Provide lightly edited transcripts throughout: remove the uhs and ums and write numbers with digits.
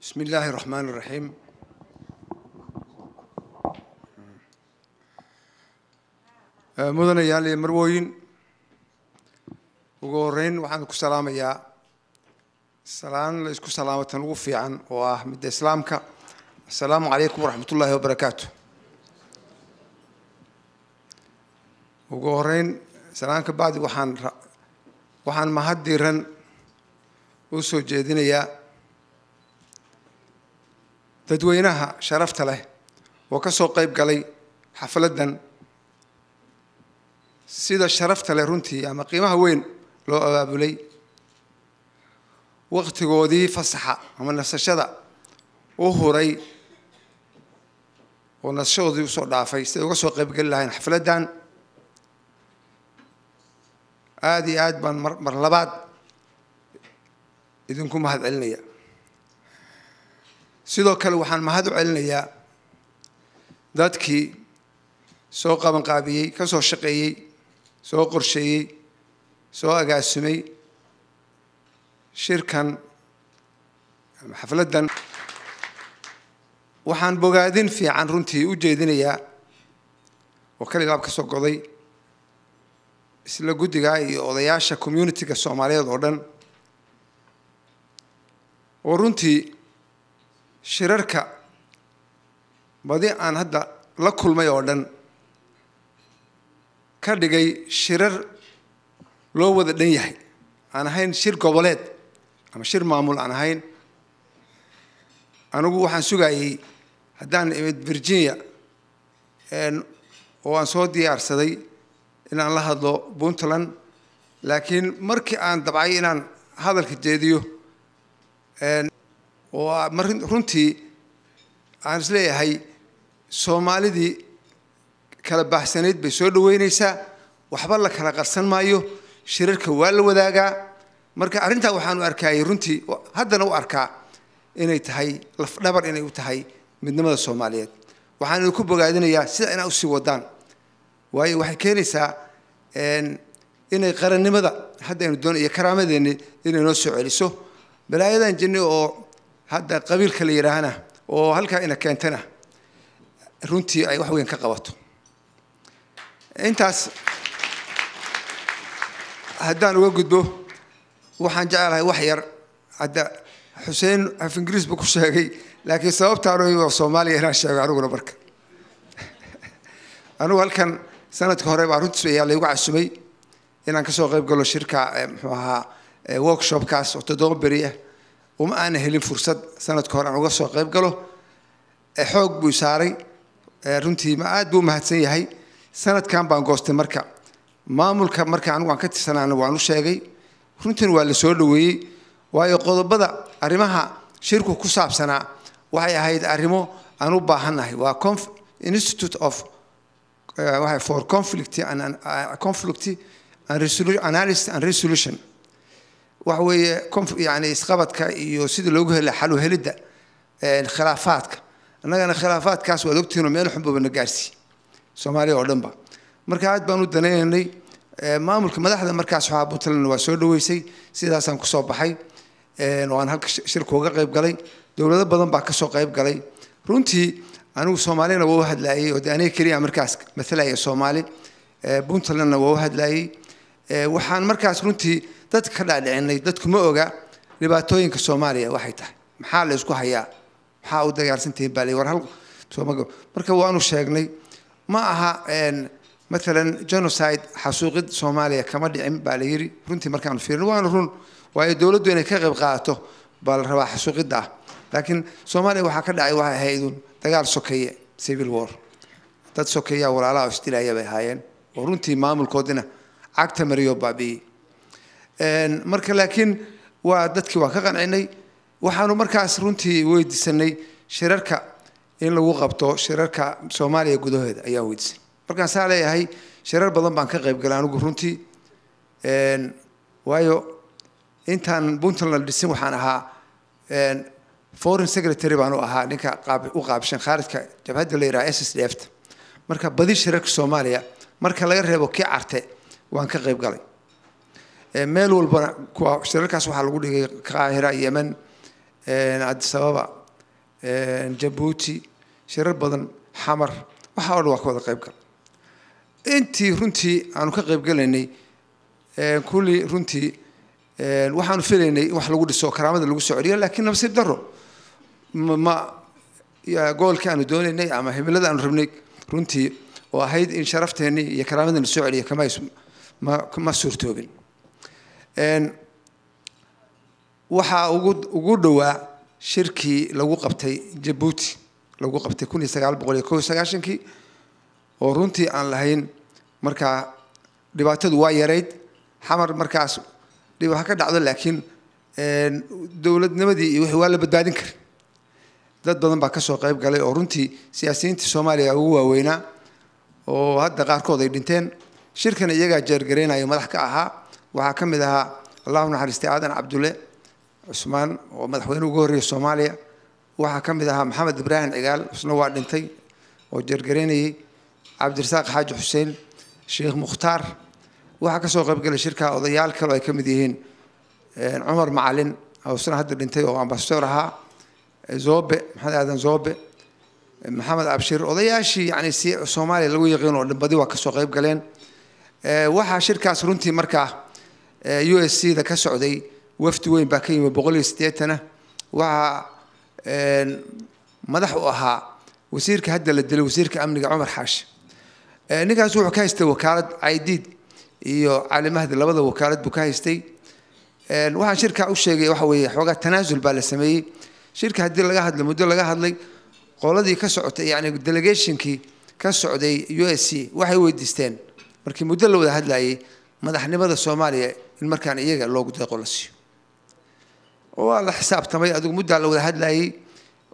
بسم الله الرحمن الرحيم. مدن يالي مروين وقورين وحنا كسلام يا سلام ليش كسلامة نوفي عن وأحمد إسلامك. السلام عليكم ورحمة الله وبركاته. وقورين سلامك بعد وحن مهديرن وسجدين يا dadweynaha sharafta leh oo ka soo qayb galay xafladan sida sharafta leh runtii ama qiimaha weyn loo abaabulay waqtigoodii fasaxa ama nasashada oo horay oo nasashoodii soo dhaafay sida uga soo qayb gali lahayn xafladan aad baan mar labaad idinku mahad celinaya sidoo kale waxaan mahad u celinayaa dadkii soo qaban qaabiyay ka soo shaqeeyay soo qorsheeyay soo agaasimay shirkan xafladan waxaan bogaadin fiican runtii u jeedinayaa oo kale laab ka soo goday isla guddiga iyo odayaasha community-ga Soomaaliyeed oo dhan oo runtii shirarka badi aan hadda la kulmay oo dhan ka dhigay shirar loo wada dhan yahay aan ahayn shir goboleed ama shir maamul aan ahayn anigu waxaan sugayay haddaan imid Virginia oo aan soo diyaarsaday inaan la hadlo Puntland laakiin markii aan dabcay inaan hadalka jeediyo runtii aan isleeyahay Soomaalidii kala baxsaneed bay soo dhaweynaysaa waxba la kala qarsan maayo shirarka waa la wadaagaa marka arinta waxaan u arkay runtii haddana u arkaa inay tahay laf dhabar inay u tahay midnimada Soomaaliyeed waxaan ku bogaadinayaa sida inay u sii wadaan waayo waxay keenaysaa inay qarannimada haddaynu doonayo karaamadeena inay noo soo celiso balaayadan jinni oo hadda qabiilka la yiraahna oo halka ina keentana runtii ay wax weyn ka qabato intaas haddaan uga gudbo waxaan jecelahay wax yar hadda Xuseen af Ingiriis buu ku sheegay laakiin sababta oo Soomaaliya inaan sheego aniguna marka anigu halkan sanadka hore baa runtii ayaa la igu casumay inaan ka soo qayb galo shirka muxuu ahaa workshop-kaas oo 7 beri ah وما أنا هلين فرصة سنة كهر أنا وقصة قريب قالوا حوق بيساري رنتي ما عاد بو مهتسي هاي سنة كان بانقوست مركا ما ملك مركا عنو عن كت سنة أنا وعنو شيء رنتي ولا سولوي ويقول بدأ أرمها شركة كساب سنة وهي هيد أرمو أنو باهنا هي وكونف Institute of وهي for conflict and analysis and resolution وهو يعني إسقاطك يصيد لوجه لحلو هلدا الخلافات أنا خلافات كاس ودكتور ما يحب بالنجارسي سومالي أردنبا مركز بانو دنيني ما ملك ما ده مركز صحاب بطلنا وسود ويسي سيدا سام كصوب حي وأنا هالك شركة قريب قلي دولة بدن بعكسوا قريب قلي رنتي أنا سومالي أنا واحد لاقي وداني كريم مركز مثل أي سومالي بنطلنا واحد لاقي وحان مركز رنتي dadka dhacay dadku ma oga dhibaatooyinka Soomaaliya waxay tahay maxaa la isku hayaa maxaa u dagaalsantii baalay war hal Soomaaliya marka waanu sheegnay ma aha مثلا genocide xasuuqid Soomaaliya kama dhicin baalayiri runtii markaan fiirno waanu run way dawladdu inay ka qayb qaato bal raba xasuuqida laakiin Soomaaliya waxa ka dhacay waxa ahayd dagaal sokeeye civil war dad sokeeya walaalaha istilaayaa bay haayeen oo runtii maamulkoodina cagta mariyo baabi marka laakiin waa dadkii waa ka qancinay waxaanu markaas runtii weydiisanay shirarka in lagu qabto shirarka Soomaaliya gudaheeda ayaa weydiisan markaan saaleeyahay shirar badan baan ka qayb galay anigu runtii waayo intaan Puntland dhisin waxaan ahaa foreign secretary baan u ahaa ninka u qaabshan khaarijka jabhadda la yiraahdo SSDF marka badi shirarka Soomaaliya marka laga reebo kii carte waan ka qayb galay meel walba kuwa shirarkaas waxa lagu dhigay Qaahira Yemen Addis Ababa Djibouti shirar badan xamar waxa oo wax wada qayb gal intii runtii aanu ka qayb galaynay kulli runtii waxaanu filaynay wax lagu dhiso karaamada lagu soo celiyo laakiin nasiib daro ma ya goolka aanu doonaynay ama himilada aanu rabnay runtii oo ahayd in sharafteeni iyo karaamadana soo celiyo kama suurtoobin waxa ugu dhawaa shirkii lagu qabtay Djibouti lagu qabtay 1991 oo runtii aan lahayn marka dhibaatadu waa yareyd xamar markaas waxa ka dhacdo laakiin dawladnimadii iyo wixii waa la badbaadin karay dad badan baa ka soo qayb galay oo runtii siyaasiyiinta Soomaaliya ugu waaweynaa oo hadda qaarkood ay dhinteen shirkan iyaga jeergareynaya madax ka ahaa waxa kamid ahaa Allahu naxariistay Aadan Cabdulle Usmaan oo madaxweyne ugu horeeyay Soomaaliya waxa kamid ahaa Maxamed Ibrahim Cigaal isna waa dhintay oo jeergareynayay Cabdirasaaq Xaaji Xuseen Sheekh Mukhtaar waxa ka soo qayb galay shirka odayaal kale ay kamid yihiin Umar Macalin oo isna hadda dhintay oo ambassador ahaa Zobe Maxamed Aadan Zobe Maxamed Abshir odayaashii yani Soomaaliya lagu yaqaan oo dhanbadi waa ka soo qayb galeen waxa shirkaas runtii markaa USC da ka socday wafdi weyn baa ka yimid 180 waxa madax u ahaa wasiirka hadda la dilay wasiirka amniga Umar Xaashi ninkaas wuxuu ka haystay wakaalad Aydid iyo caalimada labada wakaalad buu ka haystay waxaan shirka u sheegay waxa weeye xogaa tanaasul baa la sameeyay shirka hadii laga hadlo muddo laga hadlay qoladii ka socotay yani delegationkii ka socday USC waxay weydiisteen markii muddo la wada hadlayay madaxnimada Soomaaliya in markaan iyaga loogu deeqo la siiyo oo la xisaabtamay adigu muddo la wada hadlayay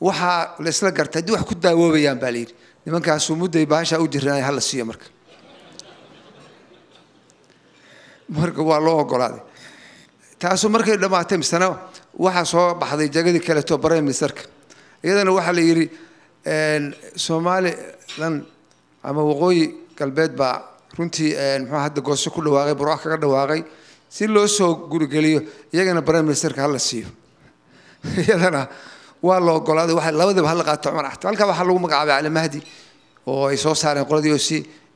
waxa la isla gartay dib wax ku daawoobayaan baa leeyahay nimankaas muddo baasha u jirnaa hal la siiyo marka waa loo ogolaaday taasoo markay dhamaatay misana waxa soo baxday jagadii kale to Prime Ministerka iyadana waxa la yiri Soomaaliland ama waqooyi galbeed baa runtii muxuu hadda gooso ku dhawaaqay buruux kaga dhawaaqay si loo soo gurigeliyo iyagana Prime Ministerka hal la siiyo iyadana waa loo ogolaaday waxa labadaba hal qaato Umar Axmed halka waxa lagu magacaabay Ali Mahdi oo ay soo saareen qoladii OC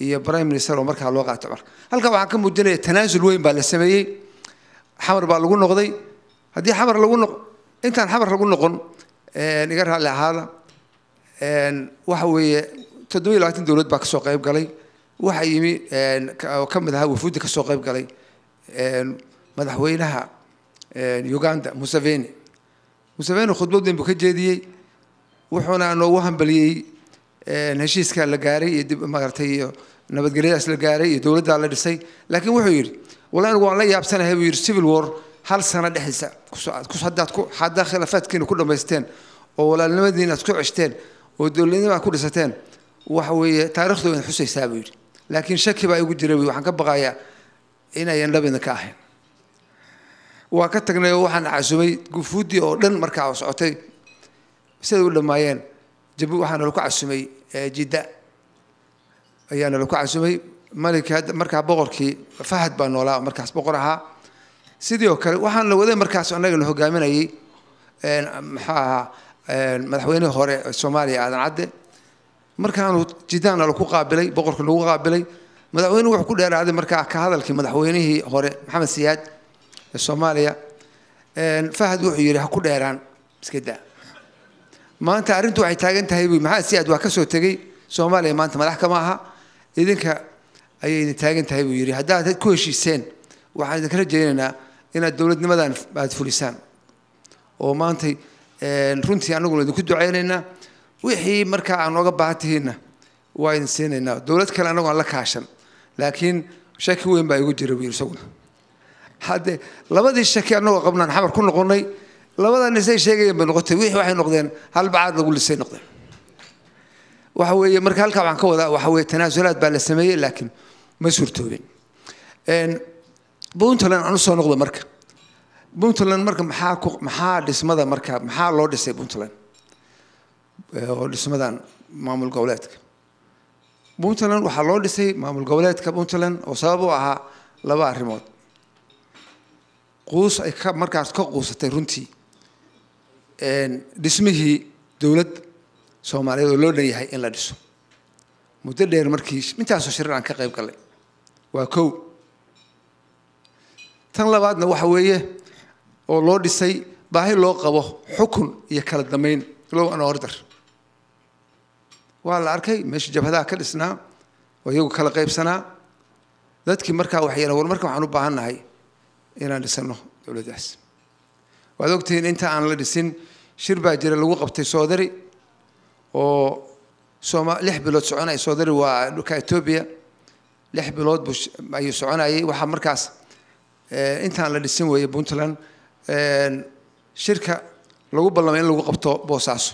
iyo Prime Minister oo markaa loo qaato halka waxa ka muujinaya tanaasul weyn baa la sameeyay xamar baa lagu noqday hadii xamar lagu noqo intaan xamar lagu noqon iga raali ahaada waxa weeye 27 dawlad baa ka soo qayb galay waxa yimi kamid ahaa wafuud ka soo qayb galay madaxweynaha Uganda Museveni khudbadii buu ka jeediyay wuxuuna noogu hambaliyay heshiiska la gaaray iyo dib maartay nabadgelyadaas la gaaray iyo dawladda la dhisay laakiin wuxuu yiri walaan waan la yaabsanahay buu yiri civil war hal sano dhexdiisa ku hadda khilaafaadkiina ku dhameysteen oo walaalnimadiina isku cishteen oo dawladnimada ku dhisateen waxa weeye taariikhdooda xusaysaa buu yiri laakiin shaki baa igu jiray waxaan ka baqayaa inay nabadna ka ahayn waa ka tagnay waxaan casumay gufuudi oo dhan markaa socotay sida u dhamaayeen jabu waxaan la ku casumay Jidda ayaana la ku casumay malika markaa boqorkii Fahad baa noolaa markaas boqor ahaa sidoo kale waxaan la waday markaas anaga la hogaaminayay madaxweynaha hore Soomaaliya Aadan Cadde markaanu Jiddaana la ku qaabilay boqorka lagu qaabilay madaxweynuhu wuxuu ku dheeraaday markaa ka hadalkii madaxweynihii hore Maxamed Siyaad ee Soomaaliya Fahad wuxuu yiri ha ku dheeraan iska daa maanta arintu waxay taagan tahay Maxamed Siyaad waa ka soo tagay Soomaaliya maanta madax kama aha idinka ayay taagan tahay buu yiri haddaad ku heshiiseen waxaan idin kala jeedinaa inaad dawladnimadan baad fulisaan oo maanta runtii anagu idinku duceynaynaa wixii markaa aan uga baahantihiina waa idin siinayna dawlad kale anagu aan la kaashan laakiin shaki weyn baa igu jira buu isaguna hadde labadii shaki anagu qabnaan xamar ku noqonay labadan isay sheegayeen ba noqotay wixii waxay noqdeen hal baad lagu lisay noqdeen waxa weeye marka halka waxaan ka wadaa waxa weeye tanaasulaad baa la sameeyay laakiin ma suurtoobin Puntland aanu soo noqdo marka Puntland marka maxaa dhismada marka maxaa loo dhisay Puntland oo dhismadan maamul goboleedka Puntland waxa loo dhisay maamul goboleedka Puntland oo sabab u ahaa laba arrimood quus ay markaas ka quusatay runtii dhismihii dowlad Soomaaliyeed oo loo dhanyahay in la dhiso muddo dheer markii intaasoo shirar aan ka qayb galay waa kow tan labaadna waxa weeye oo loo dhisay baahi loo qabo xukun iyo kala damayn law and order waa la arkay meesha jabhadaha ka dhisnaa oo iyagu kala qaybsanaa dadkii markaa waxay yiraahdeen war markaa waxaan u baahanahay inaan dhisano dowladdaas waad ogtihiin inta aan la dhisin shir baa jira lagu qabtay Soodari oo 6 bilood soconay Soodari waa dhulka Ethiopia 6 bilood ay soconayay waxa markaas intaan la dhisin weeye Puntland shirka lagu ballamay in lagu qabto Boosaaso